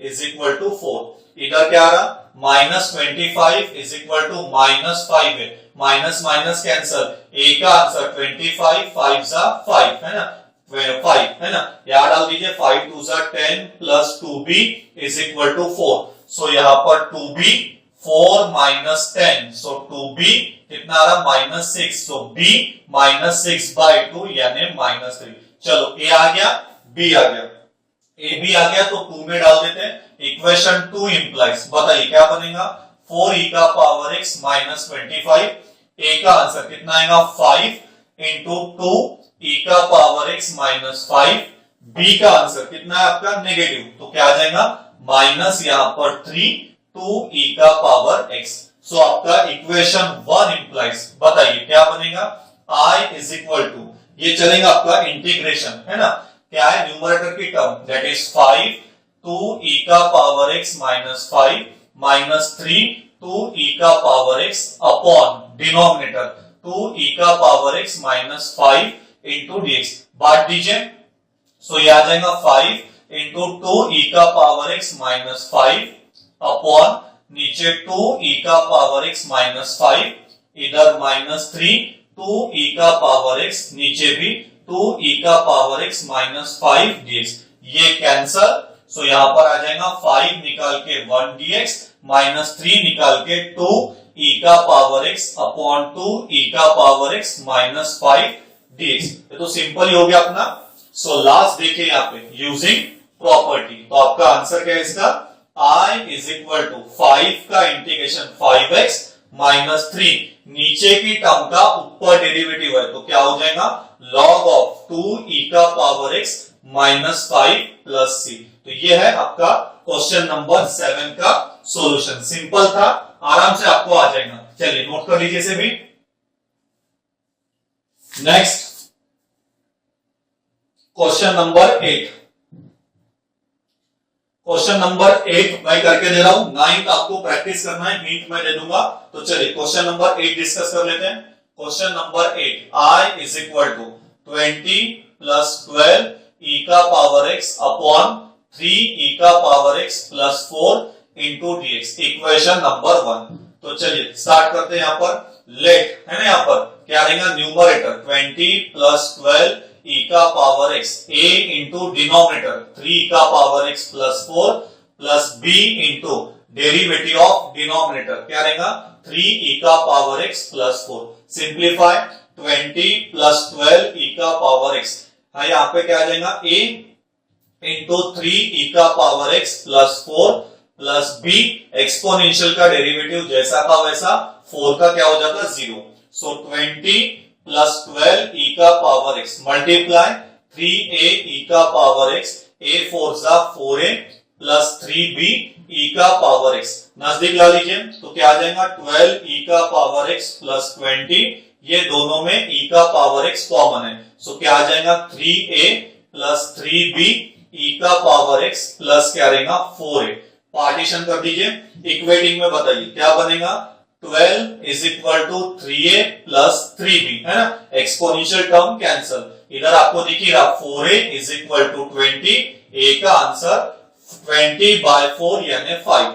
इज इक्वल टू 4। इधर क्या आ रहा minus 25 is equal to minus 5a, minus minus cancel, a का आंसर 25 5 जा 5 है ना 5 है ना, यहां डाल दीजिए 5 2 जा 10 plus 2b is equal to 4। So यहां पर 2b 4 माइनस 10, सो 2b कितना आ रहा माइनस 6, सो b माइनस 6/2 यानी माइनस 3। चलो a आ गया b आ गया, a b आ गया तो 2 में डाल देते हैं। इक्वेशन 2 इंप्लाइज, बताइए क्या बनेगा 4 e का पावर x माइनस 25, a का आंसर कितना आएगा 5 इंटू 2 e का पावर x माइनस 5, b का आंसर कितना है आपका नेगेटिव, तो क्या आ जाएगा माइनस यहाँ पर 3 2 e का पावर x। सो आपका इक्वेशन 1 इंप्लाइज, बताइए क्या बनेगा i इज इक्वल टू, ये चलेगा आपका इंटीग्रेशन है ना, क्या है न्यूमरेटर की टर्म दैट इज 5 2 e का power x minus 5 minus 3 2 e का power x upon denominator 2 e का power x minus 5 into dx। बांट दीजिए, सो ये आ जाएगा 5 इंटू 2 e का पावर x माइनस 5 अपॉन नीचे 2 e का पावर x माइनस 5, इधर माइनस 3 2 e का पावर x, नीचे भी 2 e का पावर x माइनस 5 dx। ये कैंसल, सो यहां पर आ जाएगा 5 निकाल के 1 dx माइनस 3 निकाल के 2 e का पावर x अपॉन 2 e का पावर x माइनस 5 dx। ये तो सिंपल ही हो गया अपना। सो लास्ट देखिए यहाँ पे यूजिंग प्रॉपर्टी, तो आपका आंसर क्या है इसका i इज इक्वल टू 5 का इंटीग्रेशन 5x माइनस 3, नीचे की टर्म का ऊपर डेरिवेटिव है तो क्या हो जाएगा log ऑफ 2 e का power x minus 5 plus c। तो ये है आपका क्वेश्चन नंबर 7 का सॉल्यूशन। सिंपल था, आराम से आपको आ जाएगा। चलिए नोट कर लीजिए इसे भी। Next question number 8, question number 8 मैं करके दे रहा हूं, 9 आपको प्रैक्टिस करना है, हिंट मैं दे दूंगा। तो चलिए क्वेश्चन नंबर 8 डिस्कस कर लेते हैं। Question number 8, I is equal to 20 plus 12 e का पावर x अपॉन 3 e का power x plus 4 into dx, equation number 1। तो चलिए स्टार्ट करते हैं। यहाँ पर लेट है ना, यहाँ पर क्या रहेगा, न्यूमरेटर 20 प्लस 12 e का power x, a into denominator 3 का power x plus 4 plus b into derivative of denominator क्या रहेगा, 3 e का power x plus 4। Simplify 20 plus 12 e का पावर x, यहाँ पे क्या आ जाएगा, a इंटू 3 e का power x plus 4 plus b, exponential का डेरिवेटिव जैसा था वैसा, 4 का क्या हो जाता, 0। सो 20 प्लस 12 e का power x multiply 3a e का पावर x, a 4 जा 4a प्लस 3b e का पावर x, नजदीक ला लीजिए तो क्या आ जाएगा, 12 e का पावर x प्लस 20, ये दोनों में e का पावर x कॉमन है। सो क्या आ जाएगा, 3a प्लस 3b e का पावर x प्लस क्या रहेगा, 4a। पार्टीशन कर दीजिए, इक्वेटिंग में बताइए क्या बनेगा, 12 is equal to 3a plus 3b है ना, एक्सपोनेंशियल टर्म कैंसल, इधर आपको दिखी रहा 4a is equal to 20, a का आंसर 20 बाय 4 यानी 5।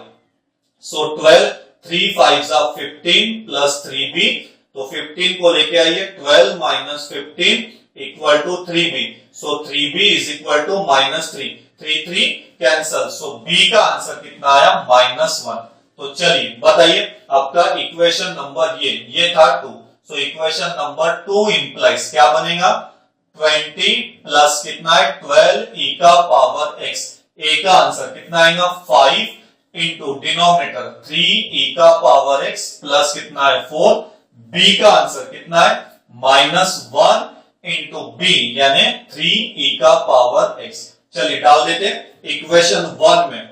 सो 12 3 5 15 प्लस 3b, तो 15 को लेके आइए, 12 minus 15 equal to 3b, so 3b is equal to minus 3, 3 cancel, so b का आंसर कितना आया, -1। तो चलिए बताइए आपका इक्वेशन नंबर ये था 2। सो इक्वेशन नंबर 2 इंप्लाइज क्या बनेगा, 20 प्लस कितना है, 12 e का पावर x, a का आंसर कितना आएगा, 5 इंटू डिनोमिनेटर 3 e का पावर x प्लस कितना है, 4, b का आंसर कितना है, -1 इंटू b यानी 3 e का पावर x। चलिए डाल देते इक्वेशन 1 में।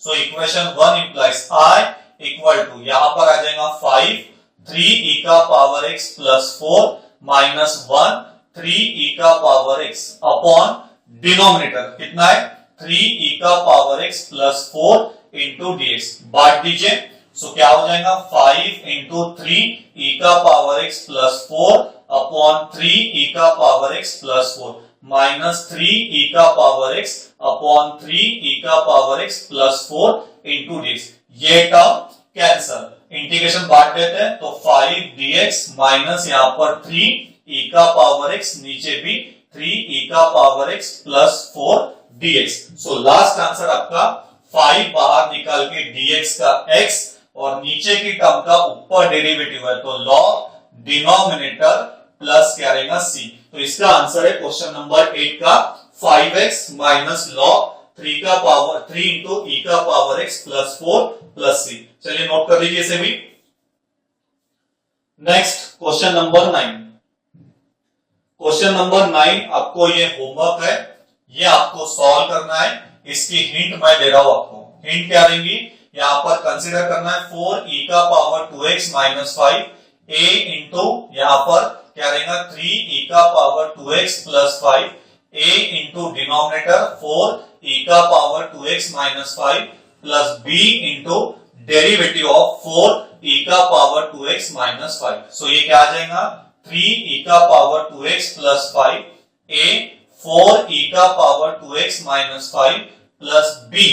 So equation 1 implies I equal to, यहां पर आ जाएगा 5 3 e का power x plus 4 minus 1 3 e का पावर x अपॉन डिनोमिनेटर कितना है, 3 e का power x plus 4 into dx, बांट दीजिए। सो क्या हो जाएगा, 5 इंटू 3 e का power x plus 4 upon 3 e का power x plus 4 minus 3 e का पावर x अपॉन 3 e का power x plus 4 into dx, ये टर्म कैंसल, इंटीग्रेशन बांट देते हैं तो 5 dx माइनस यहाँ पर 3 e का पावर x, नीचे भी 3 e का power x plus 4 dx। So last answer आपका 5 बाहर निकाल के dx का x और नीचे की टर्म का ऊपर डेरिवेटिव है, तो लॉग डिनोमिनेटर प्लस क्या रहेगा, c। तो इसका आंसर है क्वेश्चन नंबर 8 का 5x माइनस लॉग 3 का पावर 3 इंटू e का power x plus 4 plus c। चलिए नोट कर लीजिए इसे भी। Next question number 9, question number 9 आपको ये होमवर्क है, ये आपको सॉल्व करना है। इसकी हिंट मैं दे रहा हूं आपको, हिंट क्या रहेंगी, यहां पर कंसीडर करना है 4 e का power 2x minus 5 a into यहां पर क्या रहेगा, 3 e का power 2x plus 5 a into denominator 4 e का power 2x minus 5 plus b into derivative of 4 e का पावर 2x माइनस 5। सो ये क्या आ जाएगा, 3 e का power 2x plus 5 a 4 e का power 2x minus 5 plus b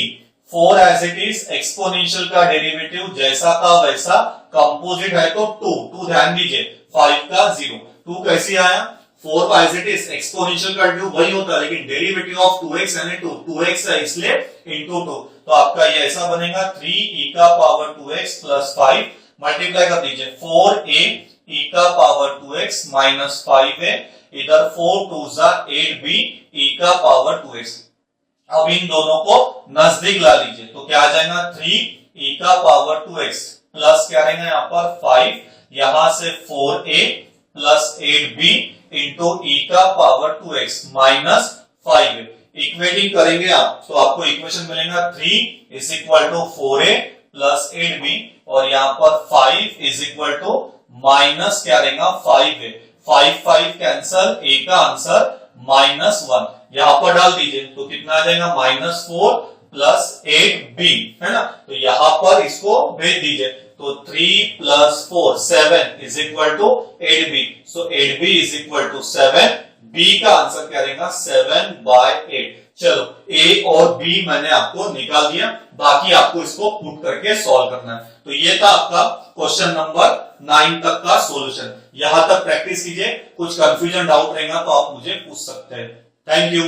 4 as it is, exponential का डेरिवेटिव जैसा था वैसा, कंपोजिट है तो 2 ध्यान दीजिए, 5 का 0, 2 कैसे आया, 4 एज इट इज, एक्सपोनेंशियल का ड्यू वही होता है लेकिन डेरिवेटिव ऑफ 2x यानी 2x है इसलिए इंटू 2, तो आपका ये ऐसा बनेगा 3 e का पावर 2x प्लस 5 मल्टीप्लाई कर दीजिए 4a e का पावर 2x माइनस 5a, इधर 4 2 जा 8b e का पावर 2x। अब इन दोनों को नजदीक ला लीजिए तो क्या आ जाएगा, 3 e का पावर 2x प्लस क्या रहेगा यहाँ पर 5, यहां से 4a plus 8b into e का power 2x minus 5a। Equating करेंगे आप तो आपको इक्वेशन मिलेगा 3 is equal to 4a plus 8b और यहाँ पर 5 इज इक्वल टू माइनस क्या रहेगा 5a, 5 5 कैंसल, a का आंसर -1 यहां पर डाल दीजिए तो कितना आ जाएगा -4 प्लस 8b, है ना। तो यहां पर इसको भेज दीजिए तो 3 + 4 7 is equal to 8b। So 8b is equal to 7। b का आंसर क्या रहेगा 7/8। चलो a और b मैंने आपको निकाल दिया, बाकी आपको इसको पुट करके सॉल्व करना है। तो ये था आपका क्वेश्चन नंबर 9 तक का सॉल्यूशन। यहां तक प्रैक्टिस कीजिए, कुछ कंफ्यूजन डाउट रहेगा तो आप मुझे पूछ सकते हैं। Thank you.